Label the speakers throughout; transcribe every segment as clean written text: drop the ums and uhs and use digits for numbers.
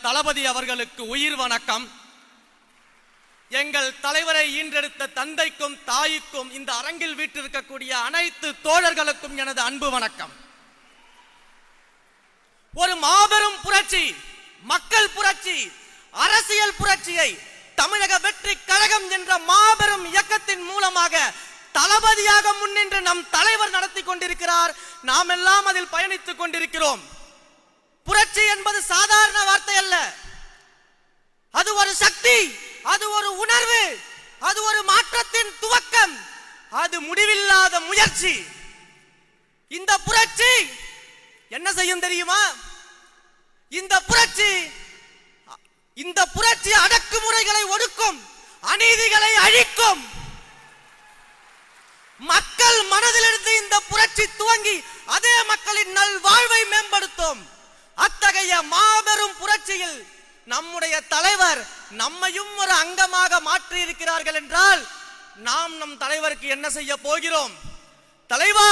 Speaker 1: தளபதி அவர்களுக்கு உயிர் வணக்கம். எங்கள் தலைவரை ஈன்றெடுத்த தந்தைக்கும் தாய்க்கும் இந்த அரங்கில் வீற்றிருக்கக்கூடிய அனைத்து தோழர்களுக்கும் எனது அன்பு வணக்கம். ஒரு மாபெரும் புரட்சி, மக்கள் புரட்சி, அரசியல் புரட்சியை தமிழக வெற்றி கழகம் என்ற மாபெரும் இயக்கத்தின் மூலமாக தளபதியாக முன்னின்று நம் தலைவர் நடத்தி கொண்டிருக்கிறார். நாம் எல்லாம் அதில் பயணித்துக் கொண்டிருக்கிறோம். புரட்சி என்பது சாதாரண வார்த்தை அல்ல. அது ஒரு சக்தி, அது ஒரு உணர்வு, அது ஒரு மாற்றத்தின் துவக்கம், அது முடிவில்லாத முயற்சி. இந்த புரட்சி என்ன செய்யும் தெரியுமா? இந்த புரட்சி அடக்குமுறைகளை ஒடுக்கும், அநீதிகளை அழிக்கும். மக்கள் மனதிலிருந்து இந்த புரட்சி துவங்கி அதே மக்களின் நல் வாழ்வை மேம்படுத்தும். அத்தகைய மாபெரும் புரட்சியில் நம்முடைய தலைவர் நம்மையும் ஒரு அங்கமாக மாற்றி இருக்கிறார்கள் என்றால் நாம் நம் தலைவருக்கு என்ன செய்ய போகிறோம்? தலைவா,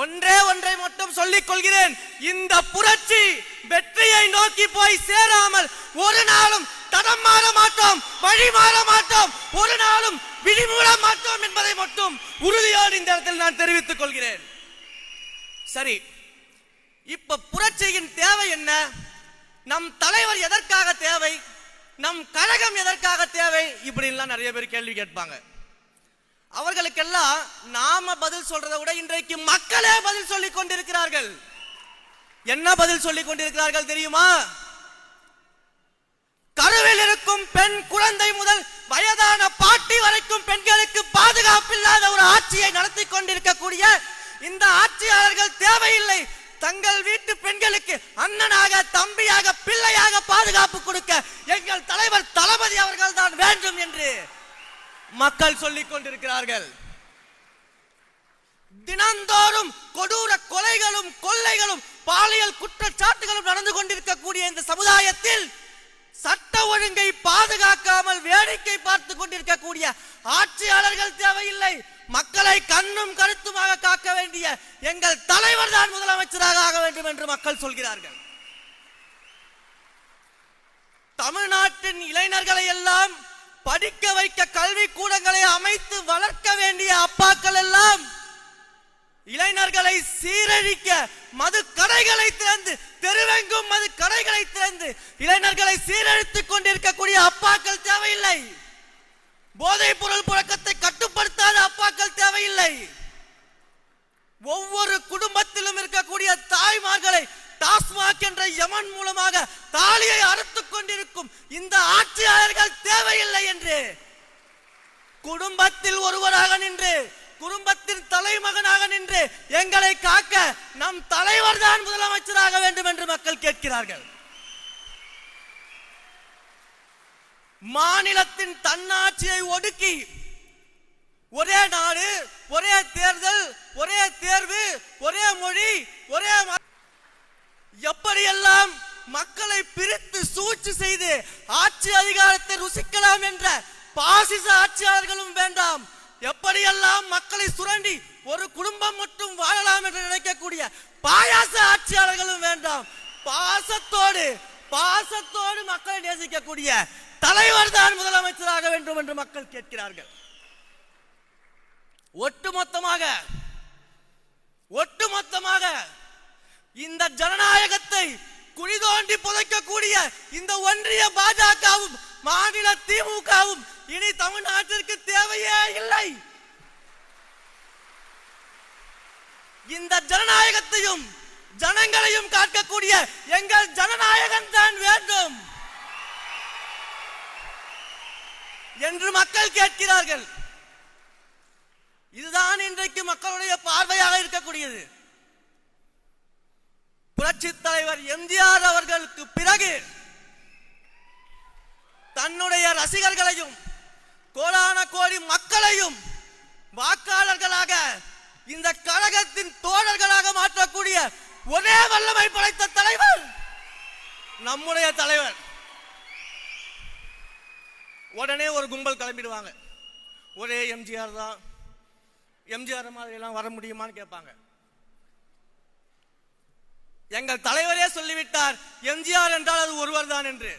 Speaker 1: ஒன்றை மட்டும் சொல்லிக் கொள்கிறேன். இந்த புரட்சி வெற்றியை நோக்கி போய் சேராமல் ஒரு நாளும் தடம் மாற மாட்டோம், வழி மாற மாட்டோம், ஒரு நாளும் விழிமூட மாட்டோம் என்பதை மட்டும் உறுதியோடு இந்த இடத்தில் நான் தெரிவித்துக் கொள்கிறேன். சரி, இப்ப புரட்சியின் தேவை என்ன? நம் தலைவர் எதற்காக தேவை? நம் கழகம் எதற்காக தேவை? இப்படி எல்லாம் நிறைய பேர் கேள்வி கேட்பாங்க. அவர்களுக்கெல்லாம் நாம பதில் சொல்றதை விட இன்றைக்கு மக்களே பதில் சொல்லிக் கொண்டிருக்கிறார்கள். என்ன பதில் சொல்லிக் கொண்டிருக்கிறார்கள் தெரியுமா? கருவில் இருக்கும் பெண் குழந்தை முதல் வயதான பாட்டி வரைக்கும் பெண்களுக்கு பாதுகாப்பில்லாத ஒரு ஆட்சியை நடத்தி கொண்டிருக்கக்கூடிய இந்த ஆட்சியாளர்கள் தேவையில்லை. தங்கள் வீட்டு பெண்களுக்கு அண்ணனாக, தம்பியாக, பிள்ளையாக பாதுகாப்பு கொடுக்க எங்கள் தலைவர் தளபதி அவர்கள் தான் வேண்டும் என்று மக்கள் சொல்லிக் கொண்டிருக்கிறார்கள். தினந்தோறும் கொடூர கொலைகளும் கொள்ளைகளும் பாலியல் குற்றச்சாட்டுகளும் நடந்து கொண்டிருக்கக்கூடிய இந்த சமுதாயத்தில் சட்ட ஒழுங்கை பாதுகாக்காமல் வேடிக்கை பார்த்து கொண்டிருக்கக்கூடிய ஆட்சியாளர்கள் தேவையில்லை. மக்களை கண்ணும் கருத்துமாக காக்க வேண்டிய எங்கள் தலைவர் தான் முதலமைச்சராக ஆக வேண்டும் என்று மக்கள் சொல்கிறார்கள். தமிழ்நாட்டின் இளைஞர்களை எல்லாம் படிக்க வைக்க கல்வி கூடங்களை அமைத்து வளர்க்க வேண்டிய அப்பாக்கள் எல்லாம் இளைஞர்களை சீரழிக்க மது கடைகளை திறந்து, தெருவெங்கும் மது கடைகளை திறந்து இளைஞர்களை சீரழித்துக் கொண்டிருக்கக்கூடிய அப்பாக்கள் தேவையில்லை. போதைப் பொருள் புழக்கத்தை கட்டுப்படுத்தாத அப்பாக்கள் தேவையில்லை. ஒவ்வொரு குடும்பத்திலும் இருக்கக்கூடிய தாய்மார்களை டாஸ்மாக் என்ற யமன் மூலமாக தாலியை அறுத்துக் கொண்டிருக்கும் இந்த ஆட்சியாளர்கள் தேவையில்லை என்று குடும்பத்தில் ஒருவராக நின்று, குடும்பத்தின் தலைமகனாக நின்று எங்களை காக்க நம் தலைவர் தான் முதலமைச்சராக வேண்டும் என்று மக்கள் கேட்கிறார்கள். மாநிலத்தின் தன்னாட்சியை ஒடுக்கி ஒரே நாடு, ஒரே தேர்தல், ஒரே தேர்வு, ஒரே மொழி, ஒரே எப்படியெல்லாம் மக்களை பிரித்து சூழ்ச்சி செய்து ஆட்சி அதிகாரத்தை ருசிக்கலாம் என்ற பாசிச ஆட்சியாளர்களும் வேண்டாம். எப்படியெல்லாம் மக்களை சுரண்டி ஒரு குடும்பம் மட்டும் வாழலாம் என்று நினைக்கக்கூடிய பாயாச ஆட்சியாளர்களும் வேண்டாம். பாசத்தோடு மக்களை நேசிக்கக்கூடிய தலைவர் தான் முதலமைச்சராக வேண்டும் என்று மக்கள் கேட்கிறார்கள். ஒட்டுமொத்தமாக இந்த ஜனநாயகத்தை குழிதோண்டி புதைக்கக்கூடிய இந்த ஒன்றிய பாஜகவும் மாநில திமுகவும் இனி தமிழ்நாட்டிற்கு தேவையே இல்லை. இந்த ஜனநாயகத்தையும் ஜனங்களையும் காக்கக்கூடிய எங்கள் ஜனநாயகன் தான் வேண்டும் என்று மக்கள் கேட்கிறார்கள். இதுதான் இன்றைக்கு மக்களுடைய பார்வையாக இருக்கக்கூடியது. புரட்சி தலைவர் எம்ஜிஆர் அவர்களுக்கு பிறகு தன்னுடைய ரசிகர்களையும் கோடான கோடி மக்களையும் வாக்காளர்களாக இந்த கழகத்தின் தோழர்களாக மாற்றக்கூடிய ஒரே வல்லமை படைத்த தலைவர் நம்முடைய தலைவர். உடனே ஒரு கும்பல் கிளம்பிடுவாங்க. ஒரே எம்ஜிஆர் தான், எம்ஜிஆர் மாதிரி எல்லாம் வர முடியுமான்னு கேட்பாங்க. எங்கள் தலைவரே சொல்லிவிட்டார், எம்ஜிஆர் என்றால் அது ஒருவர் தான் என்று.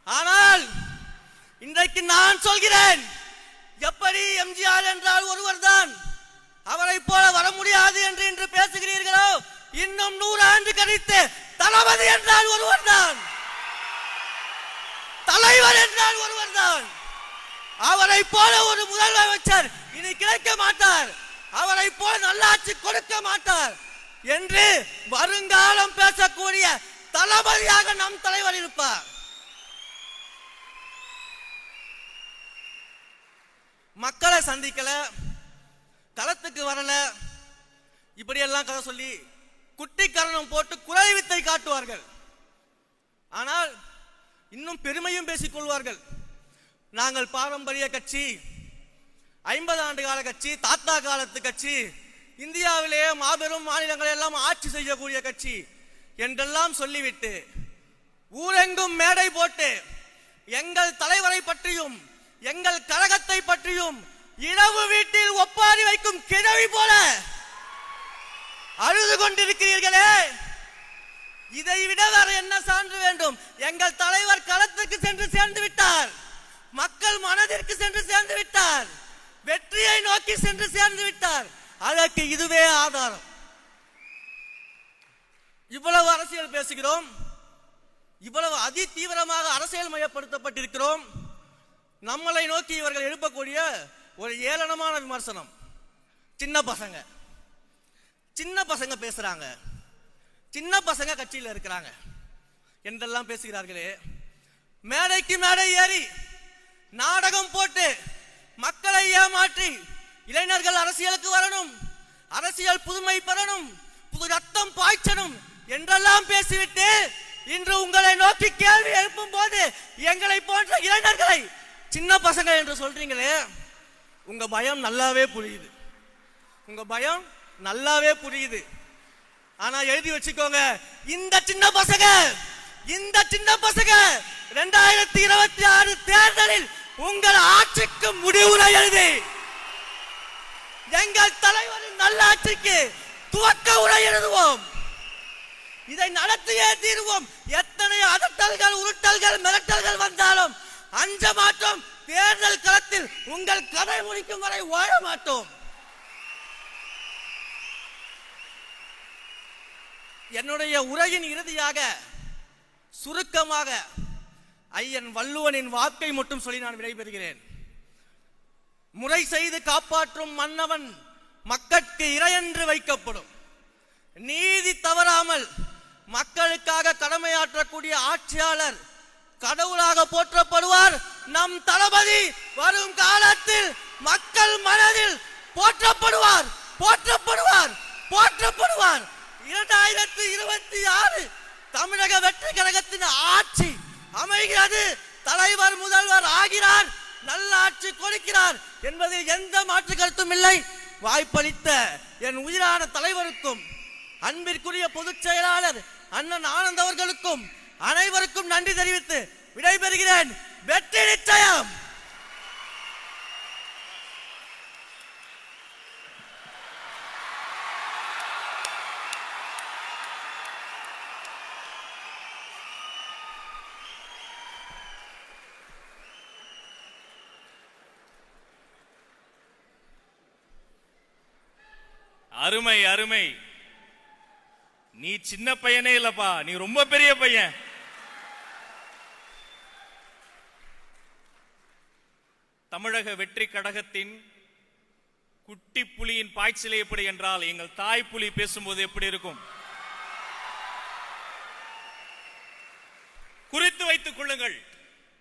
Speaker 1: ஆனால் இன்றைக்கு நான் சொல்கிறேன், எப்படி எம்ஜிஆர் என்றால் ஒருவர் தான், அவரை போல வர முடியாது என்று இன்று பேசுகிறீர்களோ, இன்னும் 100 ஆண்டு கழித்து தளபதி என்றால் ஒருவர் தான், தலைவர் என்றால் ஒருவர் தான். அவரை போல ஒரு முதலமைச்சர் இனி கிடைக்க மாட்டார், அவரை போல நல்லாட்சி கொடுக்க மாட்டார் என்று வருங்காலம் பேசக்கூடிய தளபதியாக நம் தலைவர் இருப்பார். மக்களை சந்திக்கல, களத்துக்கு வரல, இப்படியெல்லாம் கதை சொல்லி குட்டிக்கரணம் போட்டு குறை வித்தை காட்டுவார்கள். ஆனால் இன்னும் பெருமையும் பேசிக் கொள்வார்கள். நாங்கள் பாரம்பரிய கட்சி, 50 ஆண்டு கால கட்சி, தாத்தா காலத்து கட்சி, இந்தியாவிலேயே மாபெரும் மாநிலங்களை எல்லாம் ஆட்சி செய்யக்கூடிய கட்சி என்றெல்லாம் சொல்லிவிட்டு ஊரெங்கும் மேடை போட்டு எங்கள் தலைவரை பற்றியும் எங்கள் கழகத்தை பற்றியும் இரவு வீட்டில் ஒப்பாரி வைக்கும் கிழவி போல அழுது கொண்டிருக்கிறீர்களே, இதை விட வேற என்ன சான்று வேண்டும்? எங்கள் தலைவர் களத்துக்கு சென்று சேர்ந்து விட்டார், மக்கள் மனதிற்கு சென்று சேர்ந்து விட்டார், வெற்றியை நோக்கி சென்று சேர்ந்து விட்டார். அதற்கு இதுவே ஆதாரம். இவ்வளவு அரசியல் பேசுகிறோம், இவ்வளவு அதி தீவிரமாக அரசியல் மயப்படுத்தப்பட்டிருக்கிறோம். நம்மளை நோக்கி இவர்கள் எழுப்பக்கூடிய ஒரு ஏளனமான விமர்சனம், சின்ன பசங்க பேசுறாங்க, சின்ன பசங்க கட்சியில் இருக்கிறாங்க என்றெல்லாம் பேசுகிறார்களே. மேடைக்கு மேடை ஏறி நாடகம் போட்டு மக்களை ஏமாற்றி இளைஞர்கள் அரசியலுக்கு வரணும், அரசியல் புதுமை பெறணும், புது ரத்தம் பாய்ச்சணும் என்றெல்லாம் பேசிவிட்டு இன்று உங்களை நோக்கி கேள்வி எழுப்பும் போது எங்களை போன்ற இளைஞர்களை சின்ன பசங்க என்று சொல்றீங்களே, உங்க பயம் நல்லாவே புரியுது, உங்க பயம் நல்லாவே புரியுது. ஆனா எழுதி வச்சுக்கோங்க, இந்த சின்ன பசங்க 2026 தேர்தலில் உங்கள் ஆட்சிக்கு முடிவுரை எழுதி எங்கள் தலைவரின் நல்லாட்சிக்கு துவக்க உரை எழுதுவோம். இதை நடத்தியே தீர்வோம். எத்தனை அதட்டல்கள், உருட்டல்கள், மிரட்டல்கள் வந்தாலும் அஞ்ச மாட்டோம். தேர்தல் களத்தில் உங்கள் கதை முடிக்கும் வரை வாழ மாட்டோம். என்னுடைய உரையின் இறுதியாக சுருக்கமாக ஐயன் வள்ளுவனின் வாக்கை மட்டும் சொல்லி நான் விடைபெறுகிறேன். முறை செய்து காப்பாற்றும் மன்னவன் மக்களுக்கு இறையென்று வைக்கப்படும். நீதி தவறாமல் மக்களுக்காக கடமையாற்றக்கூடிய ஆட்சியாளர் கடவுளாக போற்றப்படுவார். நம் தளபதி வரும் காலத்தில் மக்கள் மனதில் போற்றப்படுவார், போற்றப்படுவார், போற்றப்படுவார். 2026 தமிழக வெற்றி கழகத்தின் ஆட்சி அமைகிறது. தலைவர் முதல்வர் ஆகிறார், நல்ல ஆட்சி கொடுக்கிறார் என்பதில் எந்த மாற்று கருத்தும் இல்லை. வாய்ப்பளித்த என் உயிரான தலைவருக்கும் அன்பிற்குரிய பொதுச் செயலாளர் அண்ணன் ஆனந்த் அவர்களுக்கும் அனைவருக்கும் நன்றி தெரிவித்து விடைபெறுகிறேன். வெற்றி நிச்சயம்.
Speaker 2: அருமை அருமை. நீ சின்ன பையனே இல்லப்பா, நீ ரொம்ப பெரிய பையன். தமிழக வெற்றி கழகத்தின் குட்டி புலியின் பாய்ச்சலை எப்படி என்றால் எங்கள் தாய் புலி பேசும்போது எப்படி இருக்கும் குறித்து வைத்துக் கொள்ளுங்கள்.